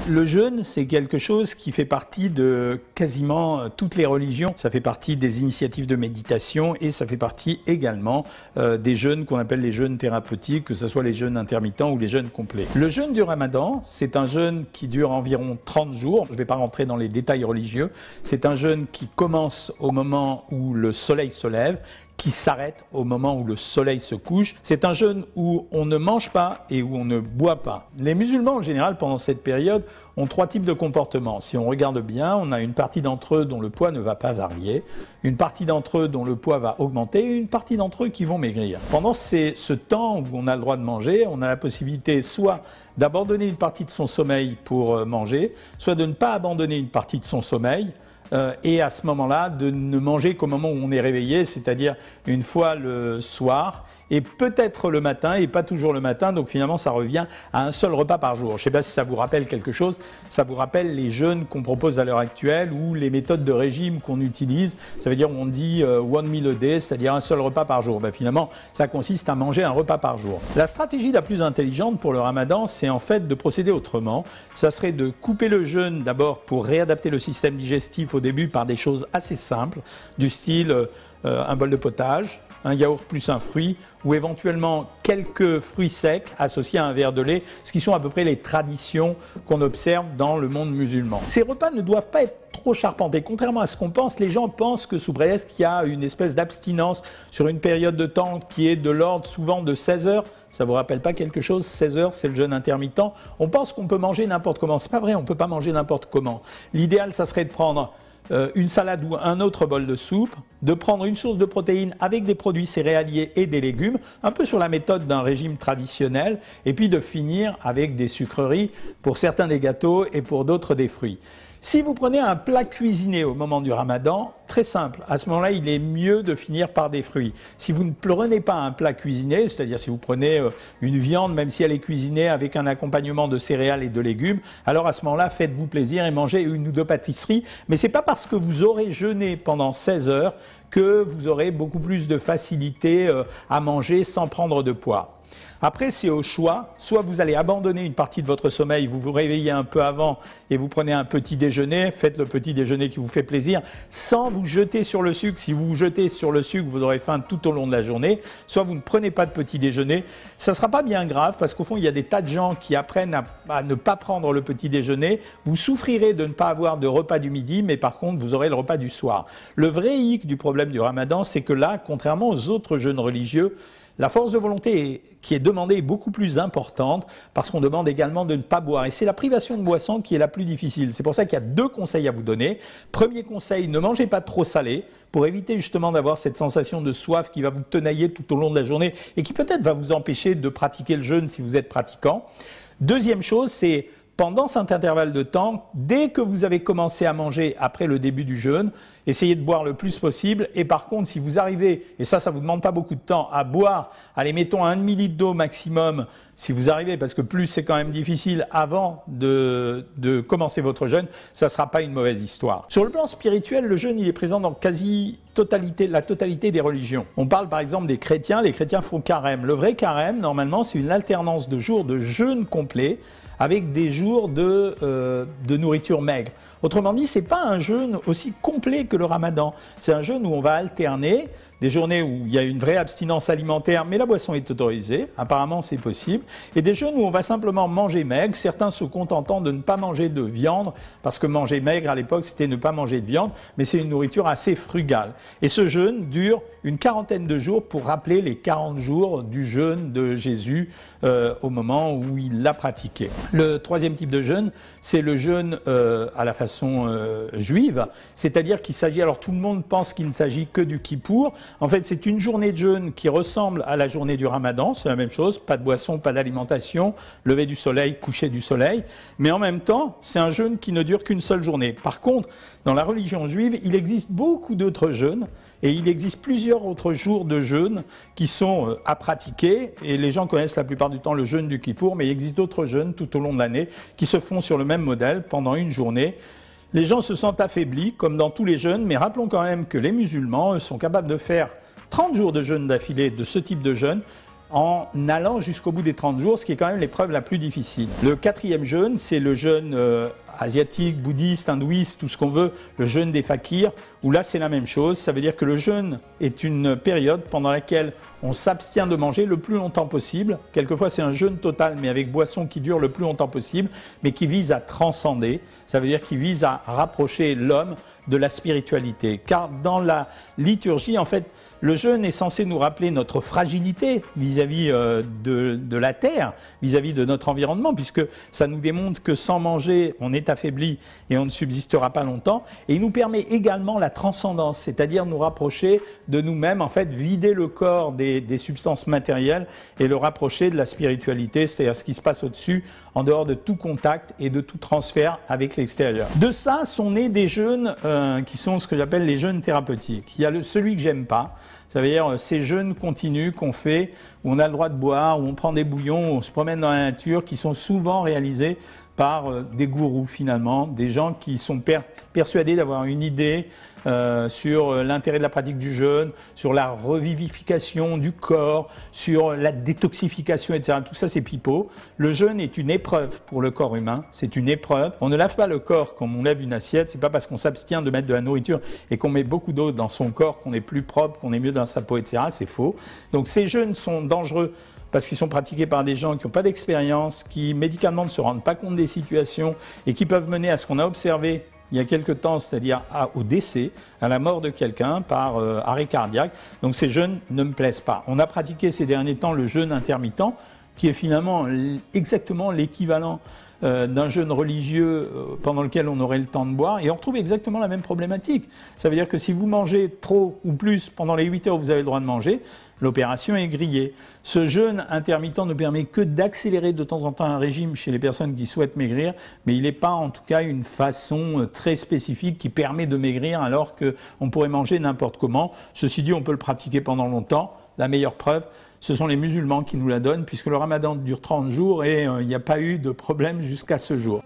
Le jeûne, c'est quelque chose qui fait partie de quasiment toutes les religions. Ça fait partie des initiatives de méditation et ça fait partie également des jeûnes qu'on appelle les jeûnes thérapeutiques, que ce soit les jeûnes intermittents ou les jeûnes complets. Le jeûne du Ramadan, c'est un jeûne qui dure environ 30 jours. Je ne vais pas rentrer dans les détails religieux. C'est un jeûne qui commence au moment où le soleil se lève, qui s'arrête au moment où le soleil se couche. C'est un jeûne où on ne mange pas et où on ne boit pas. Les musulmans, en général, pendant cette période, ont trois types de comportements. Si on regarde bien, on a une partie d'entre eux dont le poids ne va pas varier, une partie d'entre eux dont le poids va augmenter et une partie d'entre eux qui vont maigrir. Pendant ce temps où on a le droit de manger, on a la possibilité soit d'abandonner une partie de son sommeil pour manger, soit de ne pas abandonner une partie de son sommeil, et à ce moment-là, de ne manger qu'au moment où on est réveillé, c'est-à-dire une fois le soir, et peut-être le matin, et pas toujours le matin, donc finalement ça revient à un seul repas par jour. Je ne sais pas si ça vous rappelle quelque chose, ça vous rappelle les jeûnes qu'on propose à l'heure actuelle, ou les méthodes de régime qu'on utilise, ça veut dire on dit one meal a day, c'est-à-dire un seul repas par jour. Ben, finalement, ça consiste à manger un repas par jour. La stratégie la plus intelligente pour le Ramadan, c'est en fait de procéder autrement. Ça serait de couper le jeûne d'abord pour réadapter le système digestif au début par des choses assez simples, du style un bol de potage, un yaourt plus un fruit, ou éventuellement quelques fruits secs associés à un verre de lait, ce qui sont à peu près les traditions qu'on observe dans le monde musulman. Ces repas ne doivent pas être trop charpentés. Contrairement à ce qu'on pense, les gens pensent que sous prétexte qu'il y a une espèce d'abstinence sur une période de temps qui est de l'ordre souvent de 16 heures. Ça ne vous rappelle pas quelque chose? 16 heures, c'est le jeûne intermittent. On pense qu'on peut manger n'importe comment. Ce n'est pas vrai, on ne peut pas manger n'importe comment. L'idéal, ça serait de prendre une salade ou un autre bol de soupe, de prendre une source de protéines avec des produits céréaliers et des légumes, un peu sur la méthode d'un régime traditionnel, et puis de finir avec des sucreries, pour certains des gâteaux et pour d'autres des fruits. Si vous prenez un plat cuisiné au moment du Ramadan, très simple, à ce moment-là, il est mieux de finir par des fruits. Si vous ne prenez pas un plat cuisiné, c'est-à-dire si vous prenez une viande, même si elle est cuisinée avec un accompagnement de céréales et de légumes, alors à ce moment-là, faites-vous plaisir et mangez une ou deux pâtisseries. Mais ce n'est pas parce que vous aurez jeûné pendant 16 heures que vous aurez beaucoup plus de facilité à manger sans prendre de poids. Après, c'est au choix. Soit vous allez abandonner une partie de votre sommeil, vous vous réveillez un peu avant et vous prenez un petit déjeuner, faites le petit déjeuner qui vous fait plaisir, sans vous jeter sur le sucre. Si vous vous jetez sur le sucre, vous aurez faim tout au long de la journée. Soit vous ne prenez pas de petit déjeuner. Ça ne sera pas bien grave parce qu'au fond, il y a des tas de gens qui apprennent à ne pas prendre le petit déjeuner. Vous souffrirez de ne pas avoir de repas du midi, mais par contre, vous aurez le repas du soir. Le vrai hic du problème du Ramadan, c'est que là, contrairement aux autres jeûnes religieux, la force de volonté qui est demandée est beaucoup plus importante parce qu'on demande également de ne pas boire. Et c'est la privation de boisson qui est la plus difficile. C'est pour ça qu'il y a deux conseils à vous donner. Premier conseil, ne mangez pas trop salé pour éviter justement d'avoir cette sensation de soif qui va vous tenailler tout au long de la journée et qui peut-être va vous empêcher de pratiquer le jeûne si vous êtes pratiquant. Deuxième chose, c'est pendant cet intervalle de temps, dès que vous avez commencé à manger après le début du jeûne, essayez de boire le plus possible. Et par contre, si vous arrivez, et ça ne vous demande pas beaucoup de temps, à boire, allez, mettons 1 demi-litre d'eau maximum, si vous arrivez, parce que plus c'est quand même difficile avant de commencer votre jeûne, ça ne sera pas une mauvaise histoire. Sur le plan spirituel, le jeûne, il est présent dans la totalité des religions. On parle par exemple des chrétiens, les chrétiens font carême. Le vrai carême, normalement, c'est une alternance de jours de jeûne complet avec des jours de nourriture maigre. Autrement dit, ce n'est pas un jeûne aussi complet que le Ramadan. C'est un jeûne où on va alterner des journées où il y a une vraie abstinence alimentaire, mais la boisson est autorisée, apparemment c'est possible, et des jeûnes où on va simplement manger maigre, certains se contentant de ne pas manger de viande, parce que manger maigre à l'époque c'était ne pas manger de viande, mais c'est une nourriture assez frugale. Et ce jeûne dure une quarantaine de jours pour rappeler les 40 jours du jeûne de Jésus au moment où il l'a pratiqué. Le troisième type de jeûne, c'est le jeûne à la façon juive, c'est-à-dire qu'il s'agit, alors tout le monde pense qu'il ne s'agit que du Kippour. En fait, c'est une journée de jeûne qui ressemble à la journée du Ramadan, c'est la même chose, pas de boisson, pas d'alimentation, lever du soleil, coucher du soleil, mais en même temps, c'est un jeûne qui ne dure qu'une seule journée. Par contre, dans la religion juive, il existe beaucoup d'autres jeûnes et il existe plusieurs autres jours de jeûne qui sont à pratiquer et les gens connaissent la plupart du temps le jeûne du Kippour, mais il existe d'autres jeûnes tout au long de l'année qui se font sur le même modèle pendant une journée. Les gens se sentent affaiblis, comme dans tous les jeûnes, mais rappelons quand même que les musulmans sont capables de faire 30 jours de jeûne d'affilée de ce type de jeûne en allant jusqu'au bout des 30 jours, ce qui est quand même l'épreuve la plus difficile. Le 4e jeûne, c'est le jeûne asiatique, bouddhiste, hindouiste, tout ce qu'on veut, le jeûne des fakirs, où là c'est la même chose. Ça veut dire que le jeûne est une période pendant laquelle on s'abstient de manger le plus longtemps possible. Quelquefois c'est un jeûne total, mais avec boisson qui dure le plus longtemps possible, mais qui vise à transcender. Ça veut dire qu'il vise à rapprocher l'homme de la spiritualité. Car dans la liturgie, en fait, le jeûne est censé nous rappeler notre fragilité vis-à-vis de la terre, vis-à-vis de notre environnement, puisque ça nous démontre que sans manger, on est affaibli et on ne subsistera pas longtemps. Et il nous permet également la transcendance, c'est-à-dire nous rapprocher de nous-mêmes, en fait, vider le corps des substances matérielles et le rapprocher de la spiritualité, c'est-à-dire ce qui se passe au-dessus, en dehors de tout contact et de tout transfert avec l'extérieur. De ça sont nés des jeûnes qui sont ce que j'appelle les jeûnes thérapeutiques. Il y a celui que j'aime pas. Ça veut dire ces jeûnes continus qu'on fait, où on a le droit de boire, où on prend des bouillons, où on se promène dans la nature, qui sont souvent réalisés par des gourous finalement, des gens qui sont persuadés d'avoir une idée sur l'intérêt de la pratique du jeûne, sur la revivification du corps, sur la détoxification, etc. Tout ça c'est pipeau. Le jeûne est une épreuve pour le corps humain, c'est une épreuve. On ne lave pas le corps comme on lave une assiette, c'est pas parce qu'on s'abstient de mettre de la nourriture et qu'on met beaucoup d'eau dans son corps qu'on est plus propre, qu'on est mieux dans sa peau, etc. C'est faux. Donc ces jeûnes sont dangereux parce qu'ils sont pratiqués par des gens qui n'ont pas d'expérience, qui médicalement ne se rendent pas compte des situations et qui peuvent mener à ce qu'on a observé il y a quelque temps, c'est-à-dire au décès, à la mort de quelqu'un par arrêt cardiaque. Donc ces jeûnes ne me plaisent pas. On a pratiqué ces derniers temps le jeûne intermittent, qui est finalement exactement l'équivalent d'un jeûne religieux pendant lequel on aurait le temps de boire, et on retrouve exactement la même problématique. Ça veut dire que si vous mangez trop ou plus pendant les 8 heures où vous avez le droit de manger, l'opération est grillée. Ce jeûne intermittent ne permet que d'accélérer de temps en temps un régime chez les personnes qui souhaitent maigrir, mais il n'est pas en tout cas une façon très spécifique qui permet de maigrir alors qu'on pourrait manger n'importe comment. Ceci dit, on peut le pratiquer pendant longtemps. La meilleure preuve, ce sont les musulmans qui nous la donnent, puisque le ramadan dure 30 jours et il n'y a pas eu de problème jusqu'à ce jour.